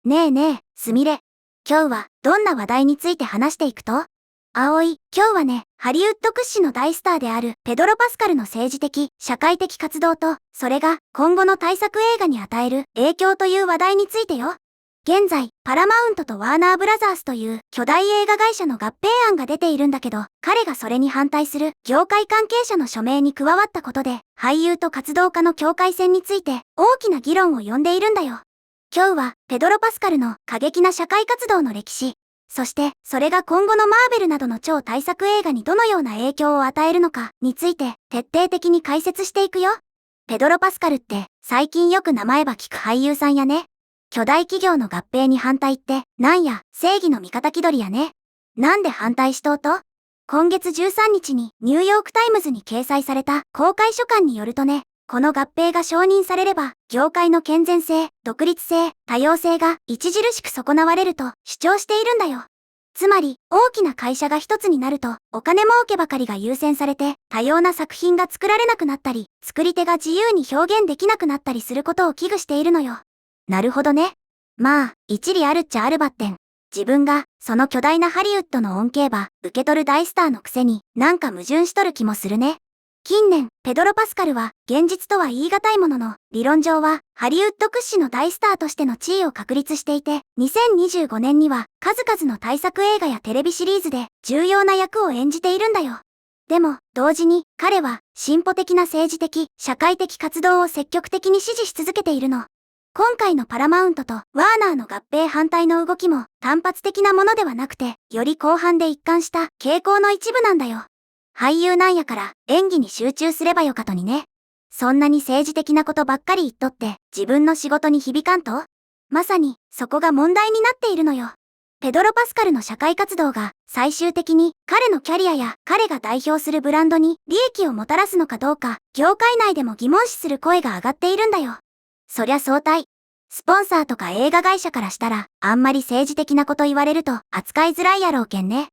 ねえねえ、すみれ。今日はどんな話題について話していくと？葵、今日はね、ハリウッド屈指の大スターであるペドロ・パスカルの政治的、社会的活動と、それが今後の大作映画に与える影響という話題についてよ。現在、パラマウントとワーナーブラザースという巨大映画会社の合併案が出ているんだけど、彼がそれに反対する業界関係者の署名に加わったことで、俳優と活動家の境界線について大きな議論を呼んでいるんだよ。今日はペドロ・パスカルの過激な社会活動の歴史、そしてそれが今後のマーベルなどの超大作映画にどのような影響を与えるのかについて徹底的に解説していくよ。ペドロ・パスカルって最近よく名前ば聞く俳優さんやね。巨大企業の合併に反対ってなんや正義の味方気取りやね。なんで反対しとうと？今月13日にニューヨークタイムズに掲載された公開書簡によるとね、この合併が承認されれば、業界の健全性、独立性、多様性が著しく損なわれると主張しているんだよ。つまり、大きな会社が一つになると、お金儲けばかりが優先されて、多様な作品が作られなくなったり、作り手が自由に表現できなくなったりすることを危惧しているのよ。なるほどね。まあ、一理あるっちゃあるばってん。自分が、その巨大なハリウッドの恩恵ば、受け取る大スターのくせに、なんか矛盾しとる気もするね。近年、ペドロ・パスカルは、現実とは言い難いものの、理論上は、ハリウッド屈指の大スターとしての地位を確立していて、2025年には、数々の大作映画やテレビシリーズで、重要な役を演じているんだよ。でも、同時に、彼は、進歩的な政治的、社会的活動を積極的に支持し続けているの。今回のパラマウントとワーナーの合併反対の動きも、単発的なものではなくて、より広範で一貫した傾向の一部なんだよ。俳優なんやから演技に集中すればよかとにね。そんなに政治的なことばっかり言っとって自分の仕事に響かんと？まさにそこが問題になっているのよ。ペドロ・パスカルの社会活動が最終的に彼のキャリアや彼が代表するブランドに利益をもたらすのかどうか、業界内でも疑問視する声が上がっているんだよ。そりゃ相対。スポンサーとか映画会社からしたらあんまり政治的なこと言われると扱いづらいやろうけんね。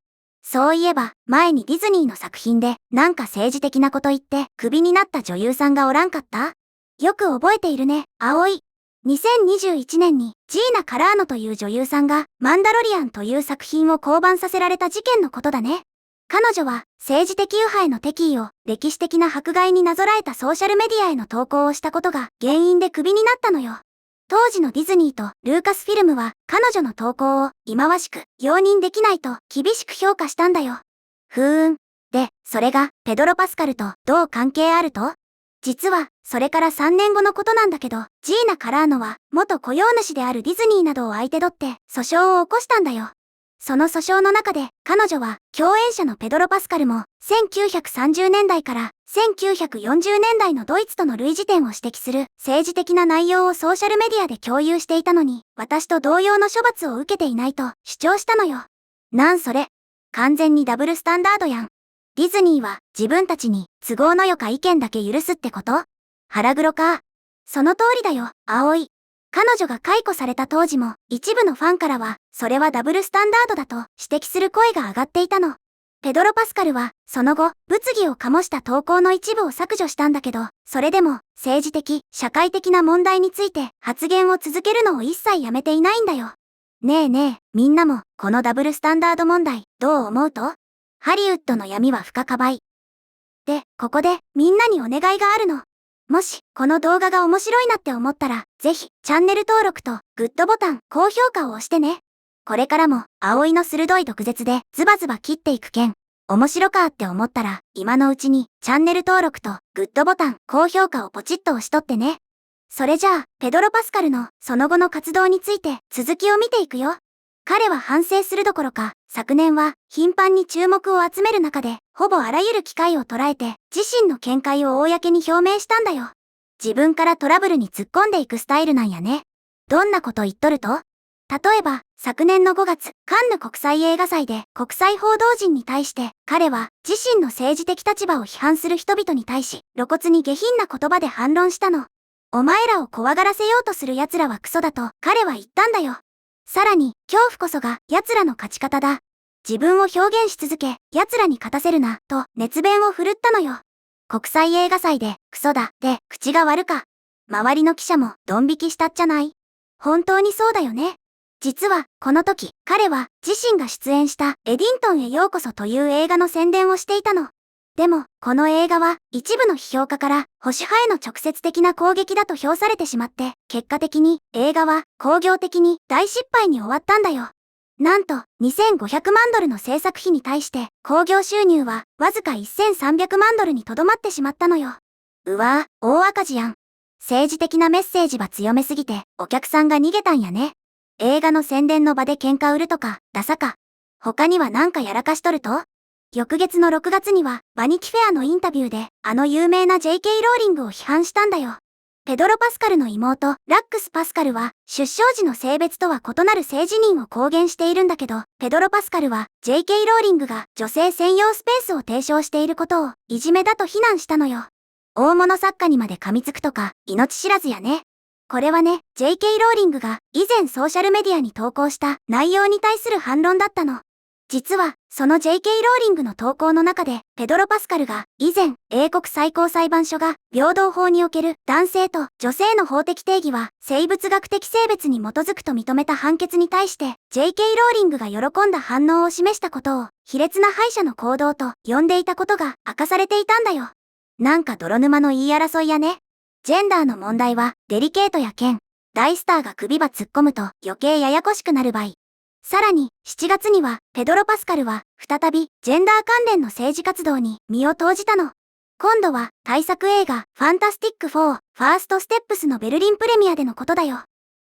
そういえば、前にディズニーの作品で、なんか政治的なこと言って、クビになった女優さんがおらんかった？よく覚えているね、葵。2021年に、ジーナ・カラーノという女優さんが、マンダロリアンという作品を降板させられた事件のことだね。彼女は、政治的右派への敵意を、歴史的な迫害になぞらえたソーシャルメディアへの投稿をしたことが、原因でクビになったのよ。当時のディズニーとルーカスフィルムは彼女の投稿を忌まわしく容認できないと厳しく評価したんだよ。で、それがペドロ・パスカルとどう関係あると？実は、それから3年後のことなんだけど、ジーナ・カラーノは元雇用主であるディズニーなどを相手取って訴訟を起こしたんだよ。その訴訟の中で彼女は共演者のペドロ・パスカルも1930年代から1940年代のドイツとの類似点を指摘する政治的な内容をソーシャルメディアで共有していたのに、私と同様の処罰を受けていないと主張したのよ。なんそれ。完全にダブルスタンダードやん。ディズニーは自分たちに都合のよか意見だけ許すってこと？腹黒か。その通りだよ、葵。彼女が解雇された当時も一部のファンからはそれはダブルスタンダードだと指摘する声が上がっていたの。ペドロ・パスカルはその後物議を醸した投稿の一部を削除したんだけど、それでも政治的、社会的な問題について発言を続けるのを一切やめていないんだよ。ねえねえ、みんなもこのダブルスタンダード問題どう思うと？ハリウッドの闇は深かばい。で、ここでみんなにお願いがあるの。もし、この動画が面白いなって思ったら、ぜひ、チャンネル登録と、グッドボタン、高評価を押してね。これからも、葵の鋭い毒舌で、ズバズバ切っていくけん。面白かって思ったら、今のうちに、チャンネル登録と、グッドボタン、高評価をポチッと押しとってね。それじゃあ、ペドロ・パスカルの、その後の活動について、続きを見ていくよ。彼は反省するどころか、昨年は頻繁に注目を集める中で、ほぼあらゆる機会を捉えて、自身の見解を公に表明したんだよ。自分からトラブルに突っ込んでいくスタイルなんやね。どんなこと言っとると？例えば、昨年の5月、カンヌ国際映画祭で国際報道陣に対して、彼は自身の政治的立場を批判する人々に対し、露骨に下品な言葉で反論したの。お前らを怖がらせようとする奴らはクソだと彼は言ったんだよ。さらに、恐怖こそが奴らの勝ち方だ。自分を表現し続け、奴らに勝たせるな、と熱弁を振るったのよ。国際映画祭で、クソだ、で、口が悪か。周りの記者もドン引きしたっちゃない？本当にそうだよね。実は、この時、彼は自身が出演したエディントンへようこそという映画の宣伝をしていたの。でも、この映画は一部の批評家から保守派への直接的な攻撃だと評されてしまって、結果的に映画は興行的に大失敗に終わったんだよ。なんと、2500万ドルの制作費に対して、興行収入はわずか1300万ドルにとどまってしまったのよ。うわぁ、大赤字やん。政治的なメッセージば強めすぎて、お客さんが逃げたんやね。映画の宣伝の場で喧嘩売るとか、ダサか。他にはなんかやらかしとると？翌月の6月には、バニキフェアのインタビューで、あの有名な J.K. ローリングを批判したんだよ。ペドロ・パスカルの妹、ラックス・パスカルは、出生時の性別とは異なる性自認を公言しているんだけど、ペドロ・パスカルは、J.K. ローリングが女性専用スペースを提唱していることを、いじめだと非難したのよ。大物作家にまで噛みつくとか、命知らずやね。これはね、J.K. ローリングが以前ソーシャルメディアに投稿した内容に対する反論だったの。実は、その J.K. ローリングの投稿の中で、ペドロ・パスカルが以前、英国最高裁判所が平等法における男性と女性の法的定義は生物学的性別に基づくと認めた判決に対して、J.K. ローリングが喜んだ反応を示したことを、卑劣な敗者の行動と呼んでいたことが明かされていたんだよ。なんか泥沼の言い争いやね。ジェンダーの問題はデリケートやけん。大スターが首ば突っ込むと余計ややこしくなる場合。さらに、7月には、ペドロ・パスカルは、再び、ジェンダー関連の政治活動に身を投じたの。今度は、大作映画、ファンタスティック4、ファーストステップスのベルリンプレミアでのことだよ。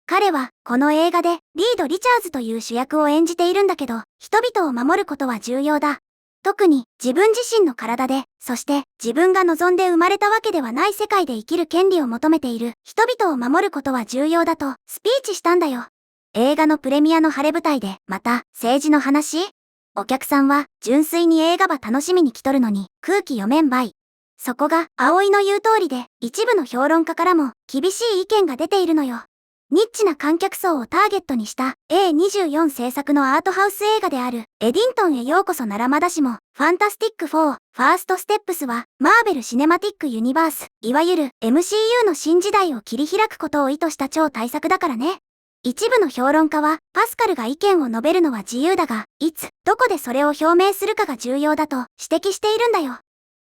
彼は、この映画で、リード・リチャーズという主役を演じているんだけど、人々を守ることは重要だ。特に、自分自身の体で、そして、自分が望んで生まれたわけではない世界で生きる権利を求めている人々を守ることは重要だと、スピーチしたんだよ。映画のプレミアの晴れ舞台で、また、政治の話？お客さんは、純粋に映画ば楽しみに来とるのに、空気読めんばい。そこが、葵の言う通りで、一部の評論家からも、厳しい意見が出ているのよ。ニッチな観客層をターゲットにした、A24 制作のアートハウス映画である、エディントンへようこそならまだしも、ファンタスティック4、ファーストステップスは、マーベル・シネマティック・ユニバース、いわゆる MCU の新時代を切り開くことを意図した超大作だからね。一部の評論家は、パスカルが意見を述べるのは自由だが、いつ、どこでそれを表明するかが重要だと指摘しているんだよ。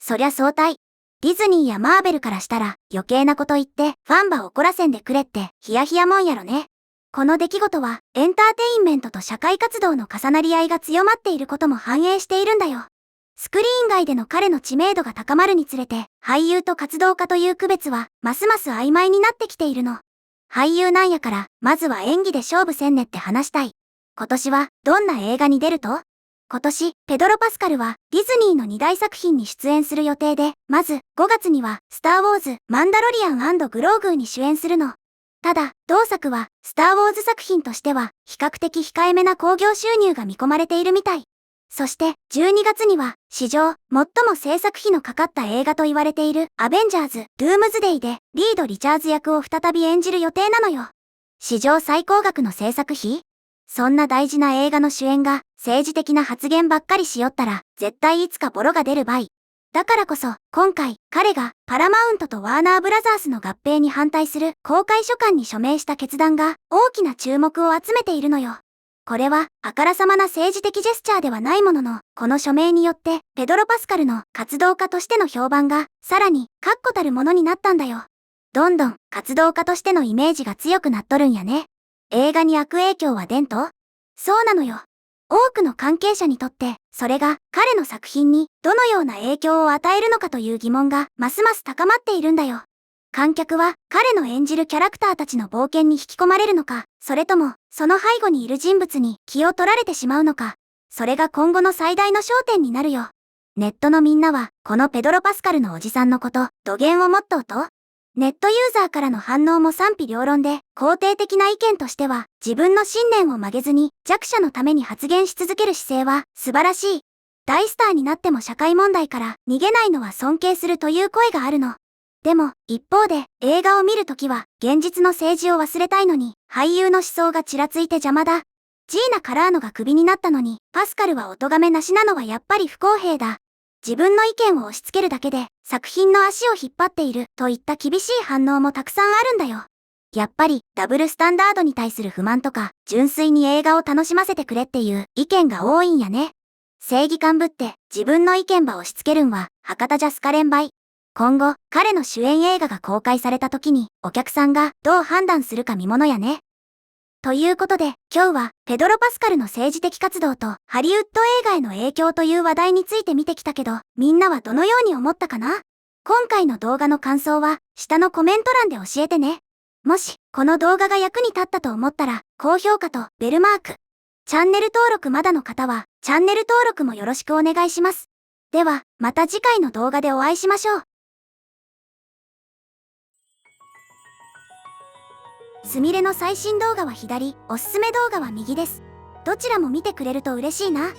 そりゃ相対。ディズニーやマーベルからしたら、余計なこと言って、ファンば怒らせんでくれって、ヒヤヒヤもんやろね。この出来事は、エンターテインメントと社会活動の重なり合いが強まっていることも反映しているんだよ。スクリーン外での彼の知名度が高まるにつれて、俳優と活動家という区別は、ますます曖昧になってきているの。俳優なんやから、まずは演技で勝負せんねって話したい。今年は、どんな映画に出ると？今年、ペドロ・パスカルは、ディズニーの2大作品に出演する予定で、まず、5月には、スター・ウォーズ、マンダロリアン&グローグーに主演するの。ただ、同作は、スター・ウォーズ作品としては、比較的控えめな興行収入が見込まれているみたい。そして、12月には、史上、最も制作費のかかった映画と言われている、アベンジャーズ、ドゥームズデイで、リード・リチャーズ役を再び演じる予定なのよ。史上最高額の制作費？そんな大事な映画の主演が、政治的な発言ばっかりしよったら、絶対いつかボロが出るばい。だからこそ、今回、彼が、パラマウントとワーナーブラザースの合併に反対する公開書簡に署名した決断が、大きな注目を集めているのよ。これは、あからさまな政治的ジェスチャーではないものの、この署名によって、ペドロ・パスカルの活動家としての評判が、さらに、確固たるものになったんだよ。どんどん、活動家としてのイメージが強くなっとるんやね。映画に悪影響は出んと？そうなのよ。多くの関係者にとって、それが彼の作品にどのような影響を与えるのかという疑問がますます高まっているんだよ。観客は彼の演じるキャラクターたちの冒険に引き込まれるのか、それともその背後にいる人物に気を取られてしまうのか、それが今後の最大の焦点になるよ。ネットのみんなは、このペドロ・パスカルのおじさんのこと、土幻をモットーと、ネットユーザーからの反応も賛否両論で、肯定的な意見としては、自分の信念を曲げずに弱者のために発言し続ける姿勢は素晴らしい。大スターになっても社会問題から逃げないのは尊敬するという声があるの。でも、一方で、映画を見るときは、現実の政治を忘れたいのに、俳優の思想がちらついて邪魔だ。ジーナ・カラーノがクビになったのに、パスカルはお咎めなしなのはやっぱり不公平だ。自分の意見を押し付けるだけで、作品の足を引っ張っている、といった厳しい反応もたくさんあるんだよ。やっぱりダブルスタンダードに対する不満とか、純粋に映画を楽しませてくれっていう意見が多いんやね。正義感ぶって自分の意見ば押し付けるんは博多じゃ好かれんばい。今後、彼の主演映画が公開された時にお客さんがどう判断するか見ものやね。ということで、今日はペドロ・パスカルの政治的活動とハリウッド映画への影響という話題について見てきたけど、みんなはどのように思ったかな？今回の動画の感想は下のコメント欄で教えてね。もし、この動画が役に立ったと思ったら、高評価とベルマーク。チャンネル登録まだの方は、チャンネル登録もよろしくお願いします。では、また次回の動画でお会いしましょう。すみれの最新動画は左、おすすめ動画は右です。どちらも見てくれると嬉しいな。